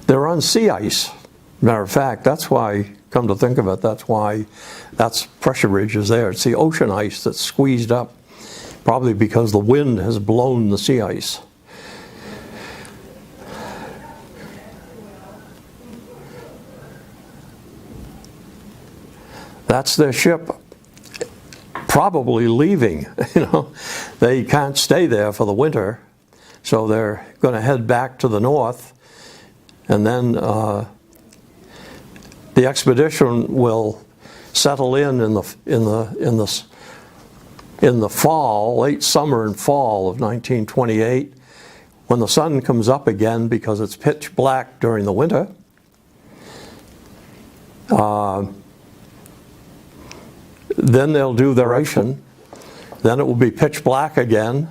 They're on sea ice. Matter of fact, that's why, come to think of it, that's pressure ridge is there. It's the ocean ice that's squeezed up, probably because the wind has blown the sea ice. That's their ship, probably leaving. They can't stay there for the winter, so they're going to head back to the north, and then the expedition will settle in the fall, late summer and fall of 1928, when the sun comes up again because it's pitch black during the winter. Then they'll do their ration. Then it will be pitch black again,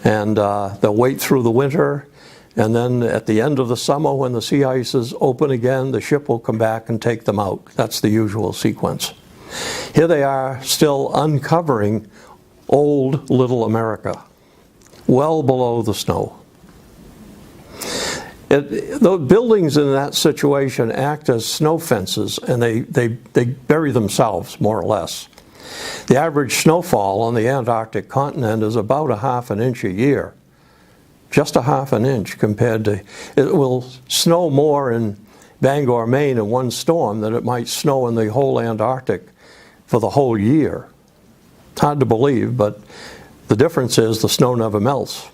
and they'll wait through the winter, and then at the end of the summer, when the sea ice is open again, the ship will come back and take them out. That's the usual sequence. Here they are, still uncovering old Little America, well below the snow. The buildings in that situation act as snow fences, and they bury themselves, more or less. The average snowfall on the Antarctic continent is about a half an inch a year. Just a half an inch compared to, it will snow more in Bangor, Maine in one storm than it might snow in the whole Antarctic for the whole year. It's hard to believe, but the difference is the snow never melts.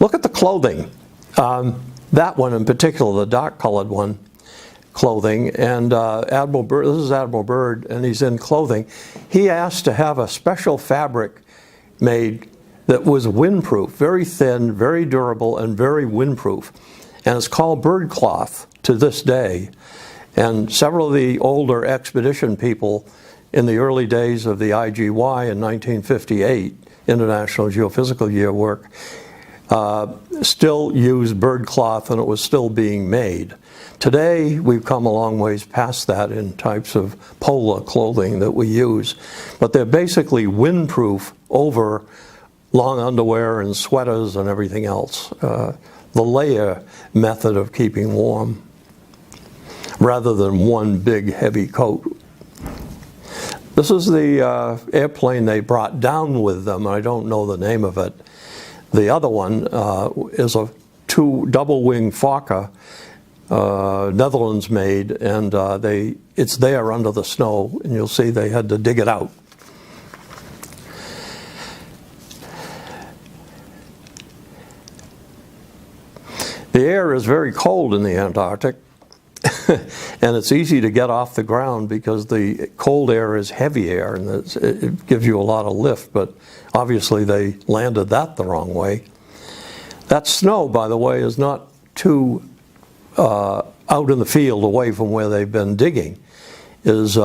Look at the clothing. That one in particular, the dark-colored one, clothing, and Admiral Byrd, this is Admiral Byrd, and he's in clothing. He asked to have a special fabric made that was windproof, very thin, very durable, and very windproof. And it's called Byrd cloth to this day. And several of the older expedition people in the early days of the IGY in 1958, International Geophysical Year work, still used Byrd cloth, and it was still being made. Today, we've come a long ways past that in types of polar clothing that we use. But they're basically windproof over long underwear and sweaters and everything else. The layer method of keeping warm, rather than one big heavy coat. This is the airplane they brought down with them. I don't know the name of it. The other one is a double-wing Fokker, Netherlands made, and it's there under the snow, and you'll see they had to dig it out. The air is very cold in the Antarctic, and it's easy to get off the ground because the cold air is heavy air, and it gives you a lot of lift, but obviously they landed that the wrong way. That snow, by the way, is not too out in the field away from where they've been digging. Is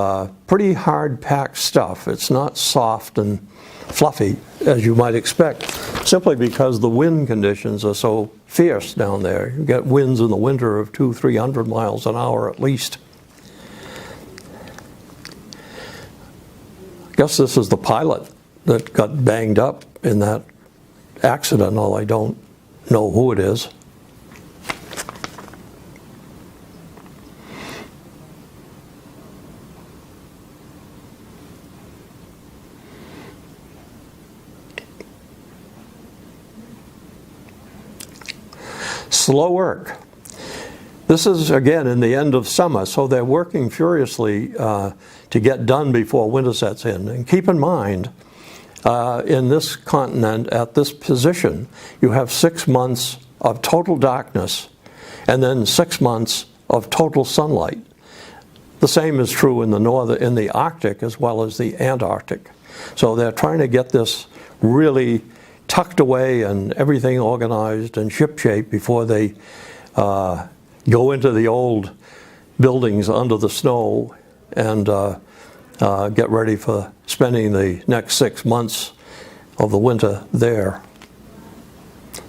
pretty hard-packed stuff. It's not soft and fluffy, as you might expect, simply because the wind conditions are so fierce down there. You get winds in the winter of 200-300 miles an hour at least. I guess this is the pilot that got banged up in that accident, although I don't know who it is. Slow work. This is, again, in the end of summer, so they're working furiously to get done before winter sets in. And keep in mind, in this continent, at this position, you have 6 months of total darkness and then 6 months of total sunlight. The same is true in the Arctic as well as the Antarctic. So they're trying to get this really tucked away and everything organized and shipshape before they go into the old buildings under the snow and get ready for spending the next 6 months of the winter there.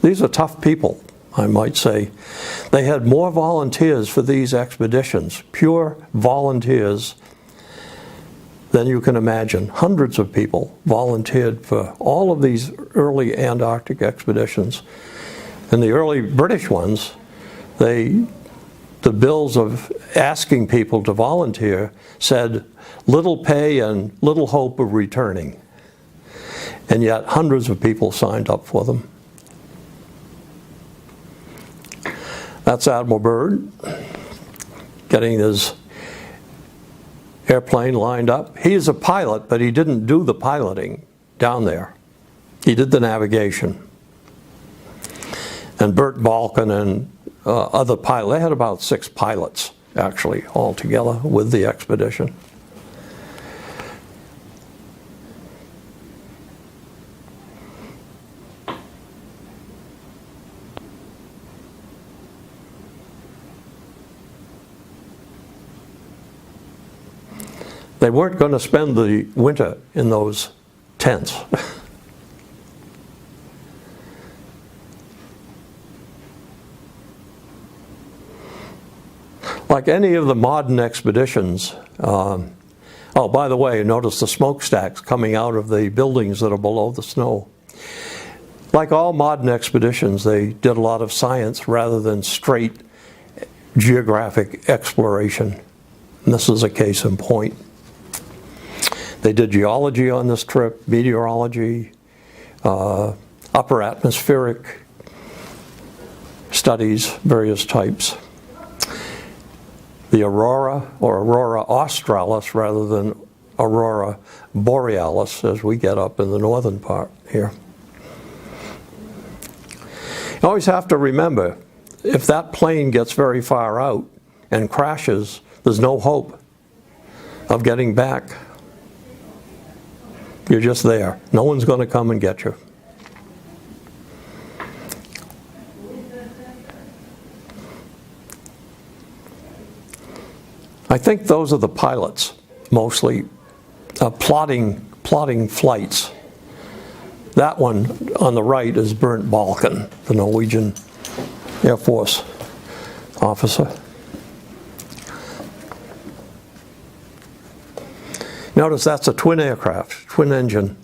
These are tough people, I might say. They had more volunteers for these expeditions, pure volunteers, then you can imagine hundreds of people volunteered for all of these early Antarctic expeditions. And the early British ones, the bills of asking people to volunteer said little pay and little hope of returning. And yet hundreds of people signed up for them. That's Admiral Byrd getting his airplane lined up. He's a pilot, but he didn't do the piloting down there. He did the navigation. And Burt Balkan and other pilots, they had about 6 pilots actually all together with the expedition. They weren't going to spend the winter in those tents. Like any of the modern expeditions, oh, by the way, notice the smokestacks coming out of the buildings that are below the snow. Like all modern expeditions, they did a lot of science rather than straight geographic exploration. And this is a case in point. They did geology on this trip, meteorology, upper atmospheric studies, various types. The aurora, or aurora australis, rather than aurora borealis, as we get up in the northern part here. You always have to remember, if that plane gets very far out and crashes, there's no hope of getting back. You're just there. No one's going to come and get you. I think those are the pilots, mostly plotting flights. That one on the right is Burt Balkan, the Norwegian Air Force officer. Notice that's a twin aircraft, twin engine.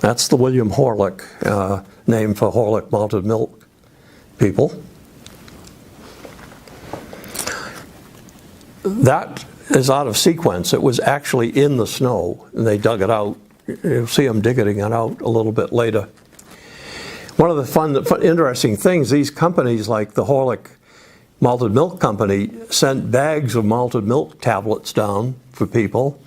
That's the William Horlick, named for Horlick Malted Milk people. That is out of sequence. It was actually in the snow, and they dug it out. You'll see them digging it out a little bit later. One of the interesting things, these companies like the Horlick Malted Milk Company sent bags of malted milk tablets down for people.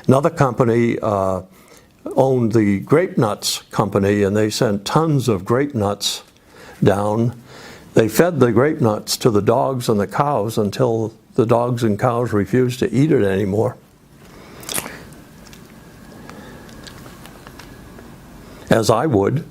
Another company owned the grape nuts company, and they sent tons of grape nuts down. They fed the grape nuts to the dogs and the cows until the dogs and cows refused to eat it anymore. As I would.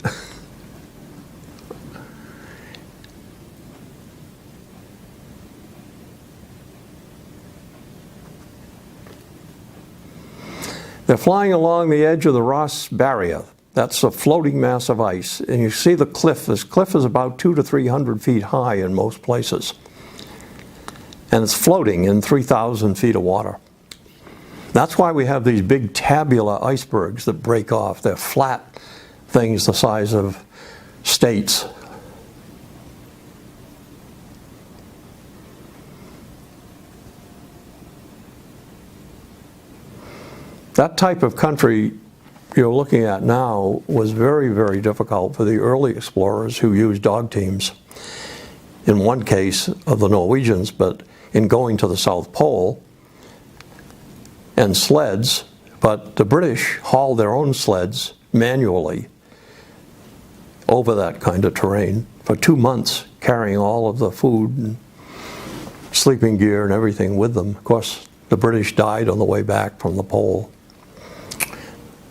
They're flying along the edge of the Ross Barrier. That's a floating mass of ice. And you see the cliff. This cliff is about 200 to 300 feet high in most places. And it's floating in 3,000 feet of water. That's why we have these big tabular icebergs that break off. They're flat things the size of states. That type of country you're looking at now was very, very difficult for the early explorers who used dog teams. In one case of the Norwegians, but in going to the South Pole, and sleds, but the British hauled their own sleds manually over that kind of terrain for 2 months, carrying all of the food and sleeping gear and everything with them. Of course, the British died on the way back from the pole.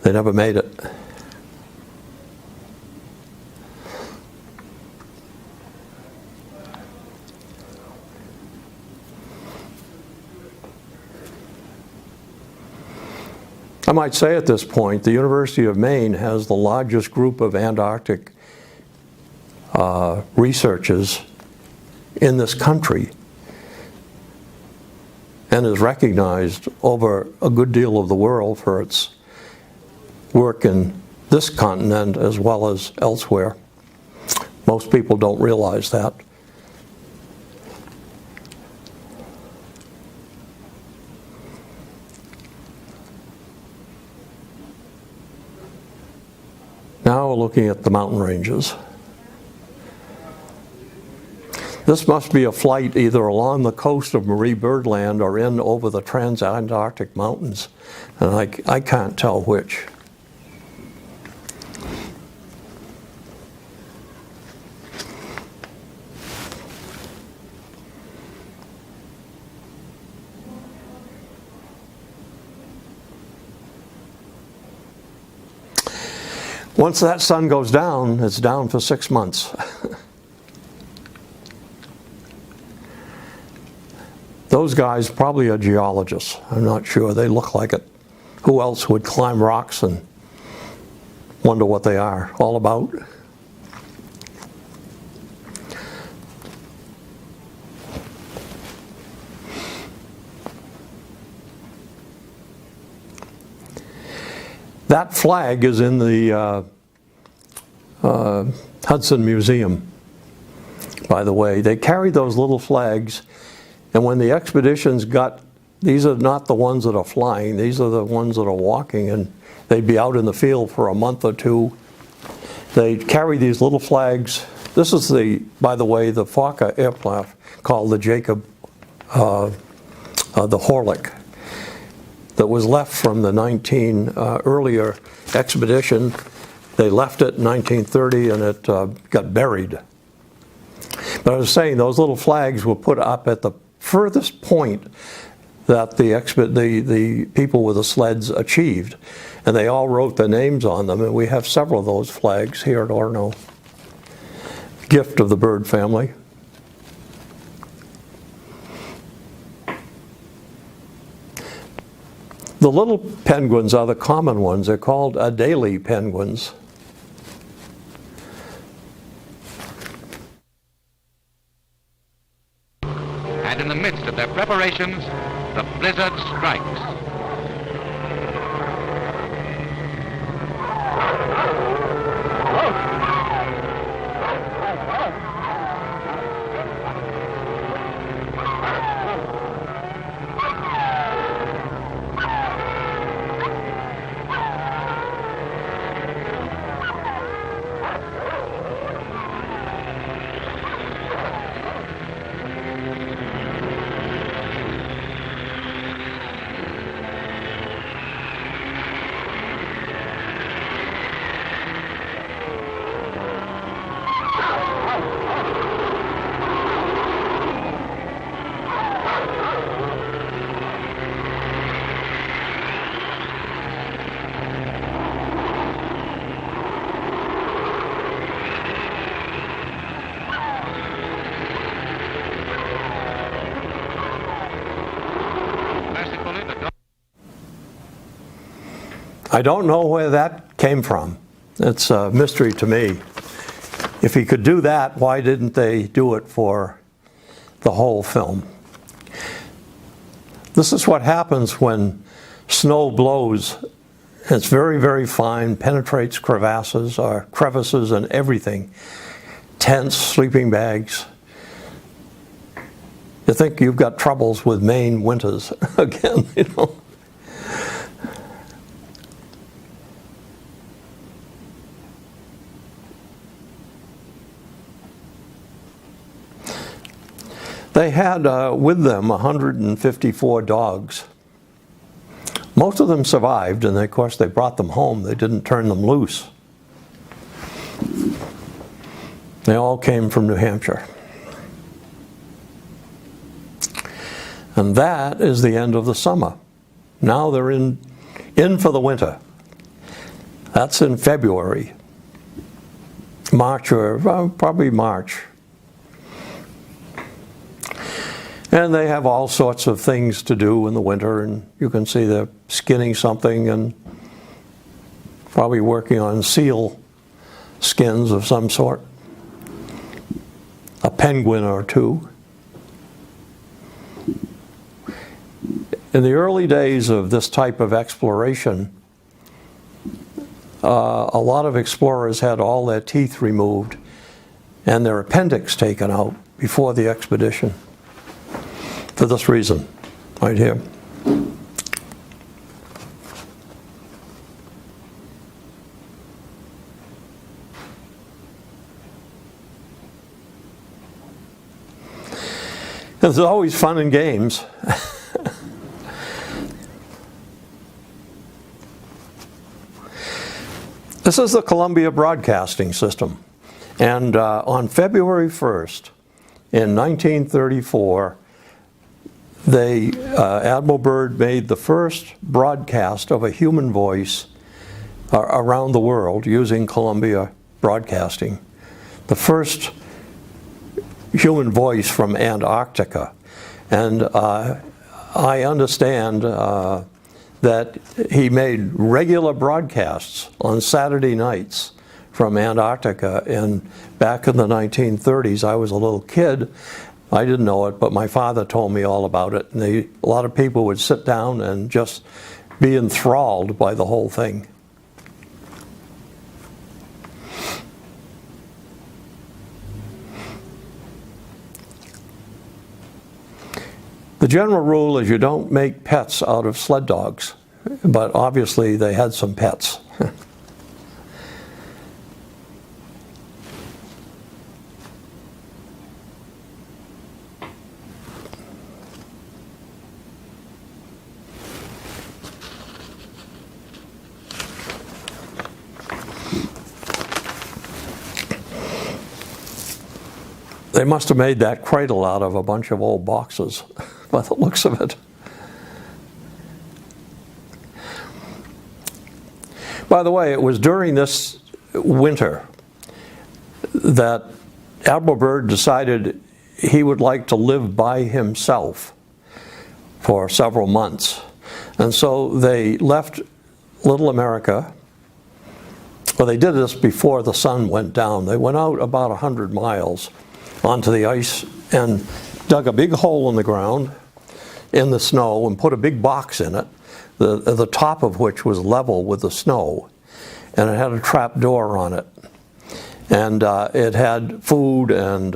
They never made it. I might say at this point, the University of Maine has the largest group of Antarctic researchers in this country. and is recognized over a good deal of the world for its work in this continent as well as elsewhere. Most people don't realize that. Now we're looking at the mountain ranges. This must be a flight either along the coast of Marie Byrd Land or in over the Antarctic mountains, and I can't tell which. Once that sun goes down, it's down for 6 months. Those guys probably are geologists. I'm not sure. They look like it. Who else would climb rocks and wonder what they are all about? That flag is in the Hudson Museum, by the way. They carried those little flags, and when the expeditions got, these are not the ones that are flying, these are the ones that are walking, and they'd be out in the field for a month or two. They'd carry these little flags. This is the, by the way, the Fokker aircraft called the Jacob, the Horlick, that was left from the earlier expedition. They left it in 1930 and it got buried. But I was saying those little flags were put up at the furthest point that the people with the sleds achieved. And they all wrote their names on them, and we have several of those flags here at Orono. Gift of the Byrd family. The little penguins are the common ones. They're called Adelie penguins. And in the midst of their preparations, the blizzard strikes. I don't know where that came from. It's a mystery to me. If he could do that, why didn't they do it for the whole film? This is what happens when snow blows. It's very, very fine, penetrates crevasses and everything. Tents, sleeping bags. You think you've got troubles with Maine winters again, you know. They had with them 154 dogs. Most of them survived, and of course they brought them home. They didn't turn them loose. They all came from New Hampshire. And that is the end of the summer. Now they're in for the winter. That's in February, March, or probably March. And they have all sorts of things to do in the winter, and you can see they're skinning something and probably working on seal skins of some sort. A penguin or two. In the early days of this type of exploration, a lot of explorers had all their teeth removed and their appendix taken out before the expedition, for this reason, right here. There's always fun and games. This is the Columbia Broadcasting System. And on February 1st, in 1934, Admiral Byrd made the first broadcast of a human voice around the world using Columbia Broadcasting. The first human voice from Antarctica. And I understand that he made regular broadcasts on Saturday nights from Antarctica. And back in the 1930s, I was a little kid. I didn't know it, but my father told me all about it. And a lot of people would sit down and just be enthralled by the whole thing. The general rule is you don't make pets out of sled dogs, but obviously they had some pets. They must have made that cradle out of a bunch of old boxes by the looks of it. By the way, it was during this winter that Admiral Byrd decided he would like to live by himself for several months. And so they left Little America. Well, they did this before the sun went down. They went out about 100 miles onto the ice and dug a big hole in the ground in the snow and put a big box in it, the top of which was level with the snow, and it had a trap door on it. And it had food and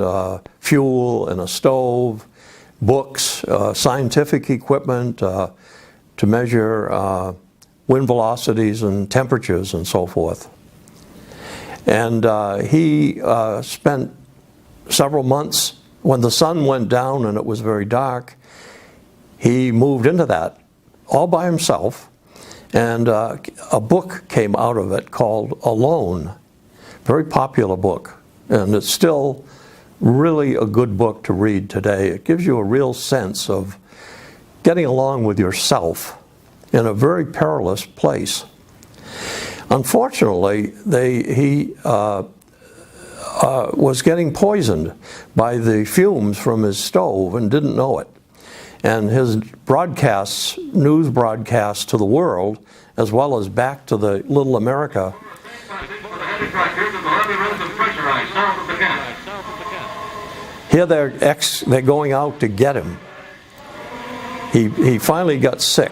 fuel and a stove, books, scientific equipment to measure wind velocities and temperatures and so forth. And he spent several months. When the sun went down and it was very dark, he moved into that all by himself, and a book came out of it called Alone, very popular book, and it's still really a good book to read today. It gives you a real sense of getting along with yourself in a very perilous place. Unfortunately, he was getting poisoned by the fumes from his stove and didn't know it. And his broadcasts, news broadcasts to the world, as well as back to the Little America, here they're going out to get him. He finally got sick.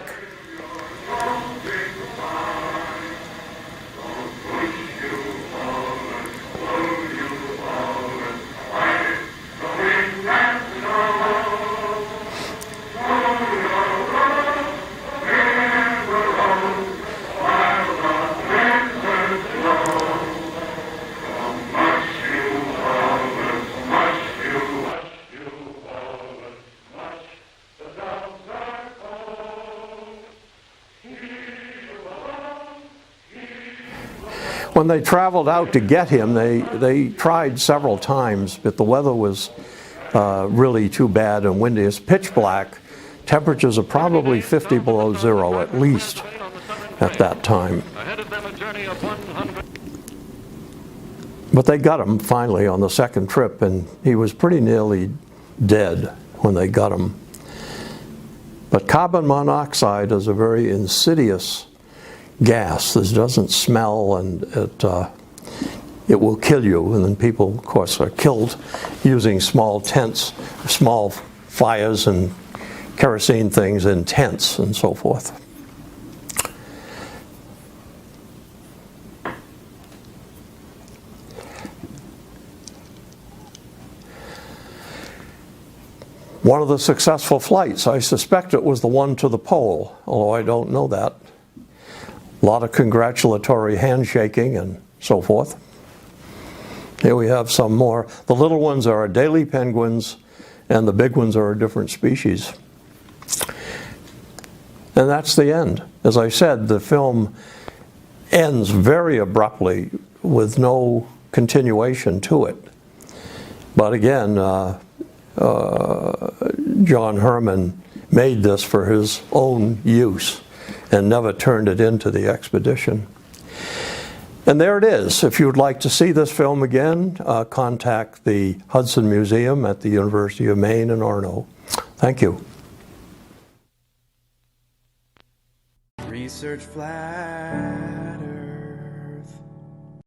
When they traveled out to get him, they tried several times, but the weather was really too bad and windy. It's pitch black. Temperatures are probably 50 below zero at least at that time. But they got him finally on the second trip, and he was pretty nearly dead when they got him. But carbon monoxide is a very insidious gas. This doesn't smell, and it will kill you. And then people, of course, are killed using small tents, small fires, and kerosene things in tents and so forth. One of the successful flights, I suspect it was the one to the pole, although I don't know that. A lot of congratulatory handshaking and so forth. Here we have some more. The little ones are Adelie penguins, and the big ones are a different species. And that's the end. As I said, the film ends very abruptly with no continuation to it. But again, John Herman made this for his own use and never turned it into the expedition. And there it is. If you would like to see this film again, contact the Hudson Museum at the University of Maine in Orono. Thank you. Research flash.